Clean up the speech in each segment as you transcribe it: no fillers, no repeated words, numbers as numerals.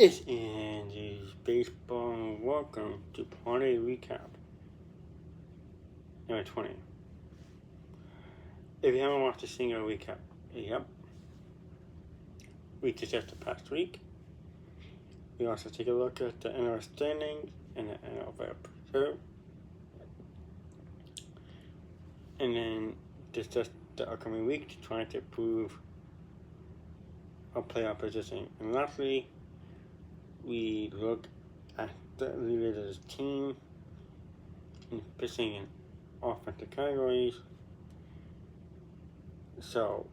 It's Andy's Baseball. Welcome to Padre Recap, number 20. If you haven't watched a single recap, we discussed the past week. We also take a look at the NL standings and the NL Preserve, and then discuss the upcoming week to try to improve our playoff position. And lastly, we look at the leaders of the team in pitching and offensive categories. So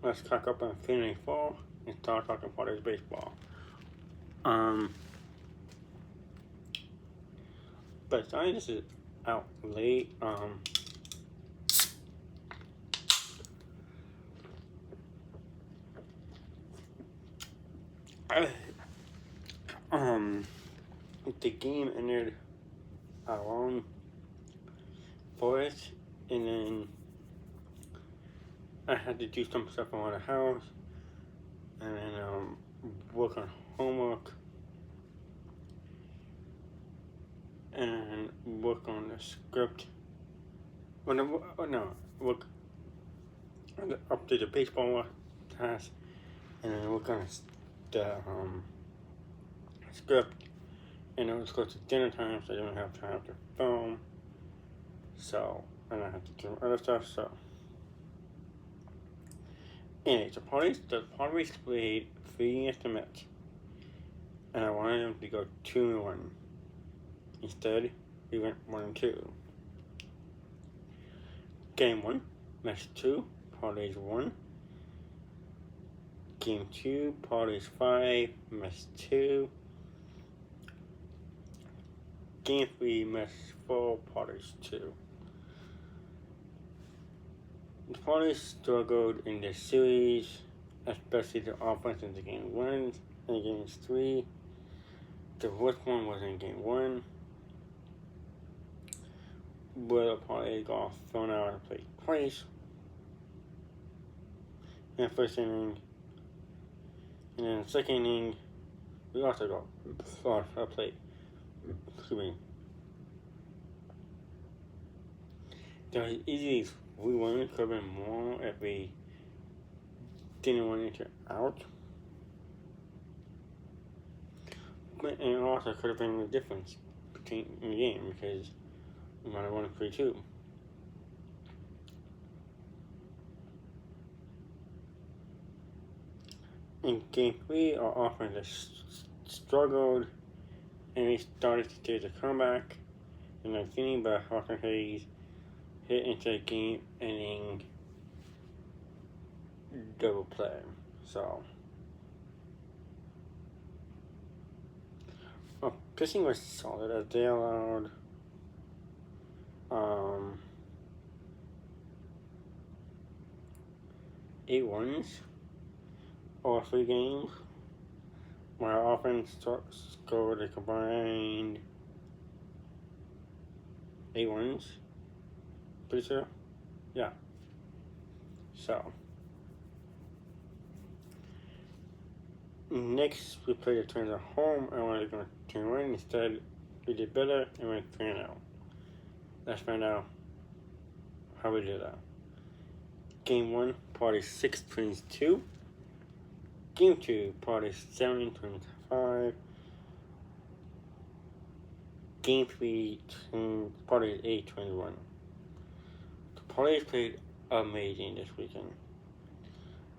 let's crack up on Infinity 4 and start talking Padres baseball. But sorry, this is out late. The game ended around 4, and then I had to do some stuff around the house, and then work on homework, and work on the script. Work on the update the baseball task, and then work on the script. And it was close to dinner time, so I didn't have time to film. So, and I had to do other stuff, so. Anyway, the Padres played 3 against the Mets. And I wanted them to go 2-1. Instead, we went 1-2. Game 1, Mets 2, Padres 1. Game 2, Padres 5, Mets 2. Game 3, Mets 4, Padres 2. The Padres struggled in this series, especially the offense in the game 1 and games 3. The worst one was in game 1, where the Padres got thrown out of the plate twice in the first inning. And in the second inning, we also got thrown out of the plate. There was easily we wanted to have been more if we didn't want to out. But and it also could have been the difference between the game because we might have won 3-2. In game 3, our offense struggled, and we started to take a comeback in the inning, but Hawkins Hayes hit into a game-ending double play. So, pitching was solid as they allowed 8 runs over 3 games. Our offense scored a combined 8 runs. Pretty sure? Yeah. So. Next, we played the Twins at home. I wanted to go 2-1. Instead, we did better and went 3-0. Let's find out how we did that. Game 1, Padres 6, Twins 2. Game 2, Padres 7, Twins 5. Game 3, Padres 8, Twins 1. The Padres played amazing this weekend.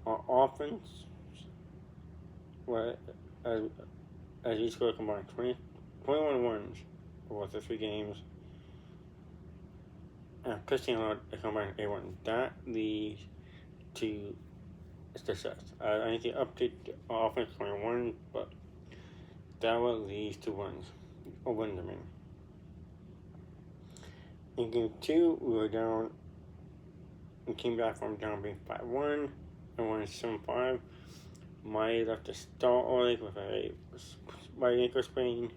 Our offense, as we scored combined 21 runs over the 3 games, and pitching allowed a combined 8 runs. That leads to success. I need to update the offense 21, but that will lead to wins. Or wins, I mean. In game 2, we were down. We came back from down being 5-1 and won 7-5. Miley left to start early with a right ankle sprain.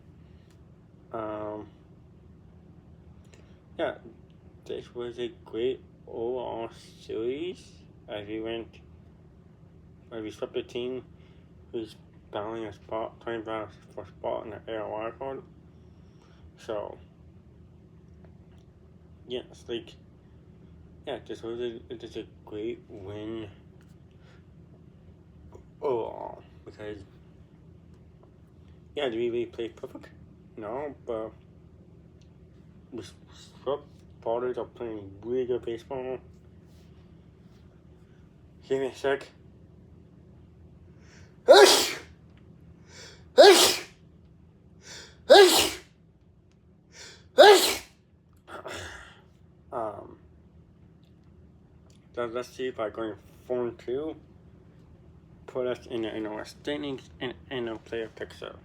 This was a great overall series as we swept the team who's battling a spot, 20 battles for a spot in the AOI card. So, yeah, it's like, yeah, this was just a great win overall. Because, yeah, did we really play perfect? No, but we swept. Padres are playing really good baseball. Give me a sec. So let's see if I going 4-2, put us in our standings and our player picks up.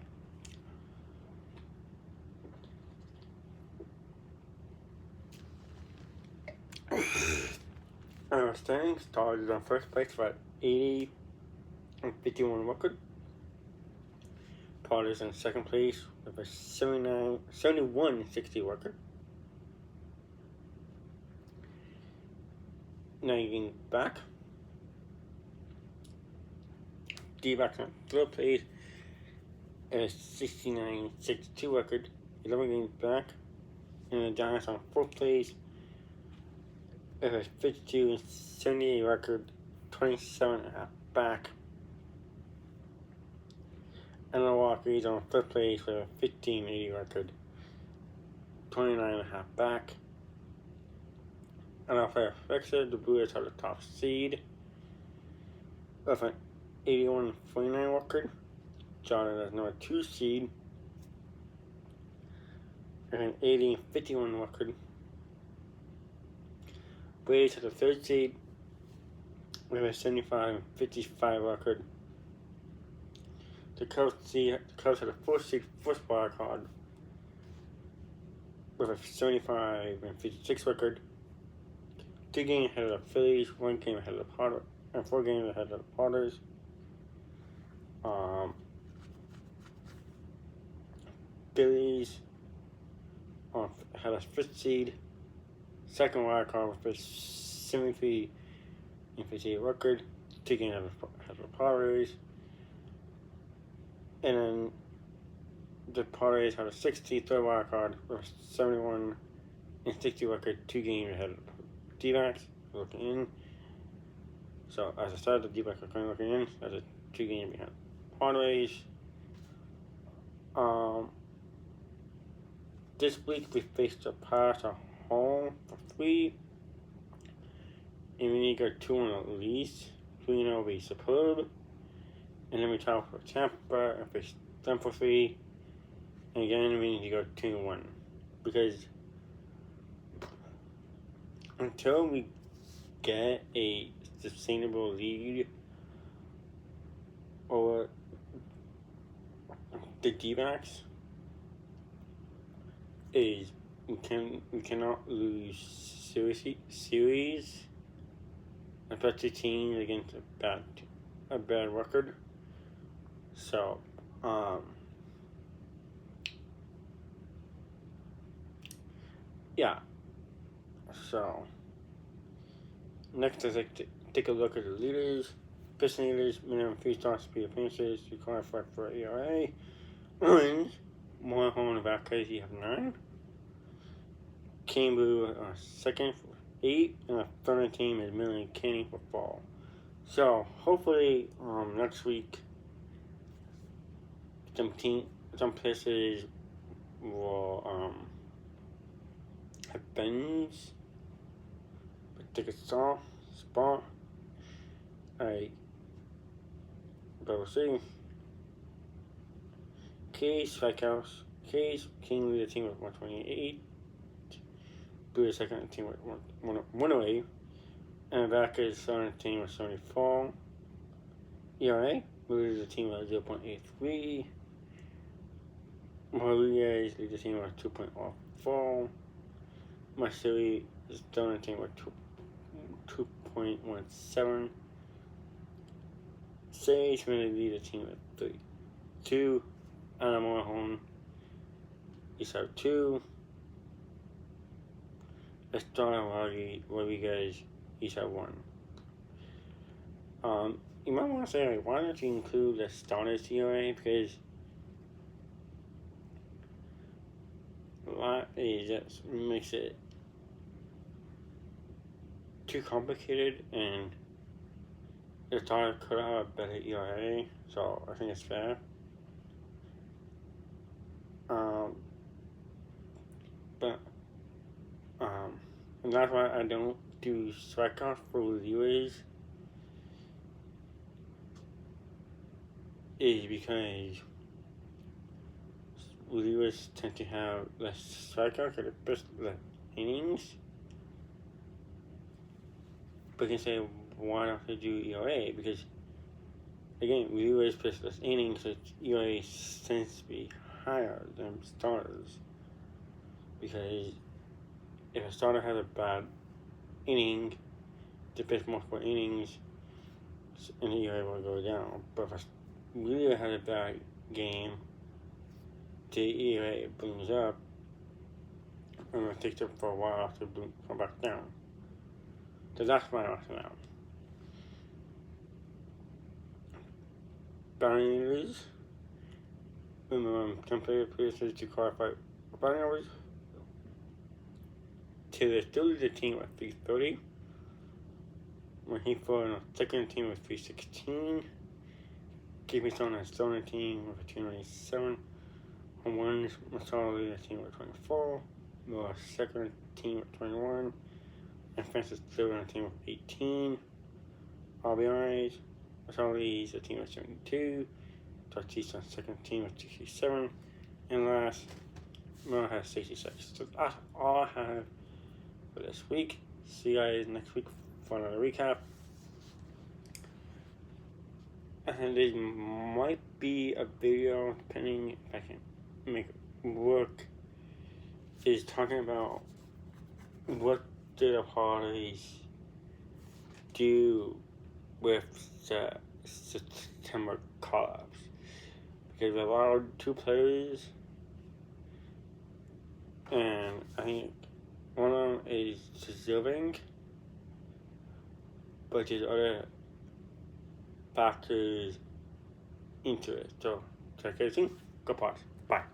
Our standings started on first place for 80 and 51 record. Padres in second place with a 71-60 record. Now you getting back. D-backs in third place at a 69-62 record. 11 games back. And the Giants on fourth place with a 52-78 record. 27.5 back. And the Milwaukee's on fifth place with a 15-80 record. 29.5 back. And our player fixer, the Brewers are the top seed with an 81-49 record. Jordan is number 2 seed with an 80-51 record. Braves are the 3rd seed with a 75-55 record. The Cubs are the 4th seed, first wild card with a 75-56 record. 2 games ahead of the Phillies, 1 game ahead of the Padres, and 4 games ahead of the Padres. Phillies had a 5th seed, 2nd wild card with a 73-58 record. 2 games ahead of the Padres. And then the Padres had a 60th third wild card with a 71-60 record. 2 games ahead of D-backs looking in. So as I said, the D-backs are currently looking in. That's a 2 game behind Padres. This week we faced the Pirates at home for 3. And we need to go 2-1 at least. 3-0 will be superb. And then we travel for Tampa and face them for 3. And again, we need to go 2-1. Because until we get a sustainable lead over the D-backs, we cannot lose series, especially teams against a bad record. So, yeah. So, next is take a look at the leaders. Pitching leaders, minimum 3 starts, speed of finishes, required for ERA. Orange, more home and back case, you have 9. Cambu second for 8, and the third team is Millie Canning for fall. So hopefully next week some places will have bends, but take a spot. But we'll see. Case strikeouts. Case King lead the team with 128. Blue is second team with 108. And back is third team with 74. ERA. Blue is the team with 0.83. Rodriguez leads the team with 2.04. Marcelli is third team with 2.17. Sage really lead the team with 3.2. Animal home. Each have 2. Estrada and Rodriguez each have 1. you might want to say, like, why don't you include the starters ERA? Because a lot it just makes it too complicated, and the starter could have a better ERA, so I think it's fair. And that's why I don't do strikeouts for relievers, is because relievers tend to have less strikeouts at the best less innings. But you can say, why not do ERA? Because, again, relievers pitch less innings, so ERA tends to be higher than starters. Because if a starter has a bad inning, they pitch multiple innings, and the ERA will go down. But if a reliever has a bad game, the ERA brings up, and it takes up for a while to come back down. So that's my rationale. Batting average. Temporary places to qualify for batting average. Taylor still leads the team with 330. When he fell on the second team with 316. Keeping on the still on the team with 297. Home runs, Masala leads the team with 24. Miller second team with 21. And Francis still on the team with 18. RBIs, Masala leads the team with 72. Tatis on second team with 67. And last, Miller has 66. So that's all I have for this week. See you guys next week for another recap. And there might be a video, depending if I can make it work, is talking about what did the parties do with the September call-ups. Because we allowed 2 players, and I think one of them is deserving, but there's other factors into it. So, check everything. Go pause. Bye.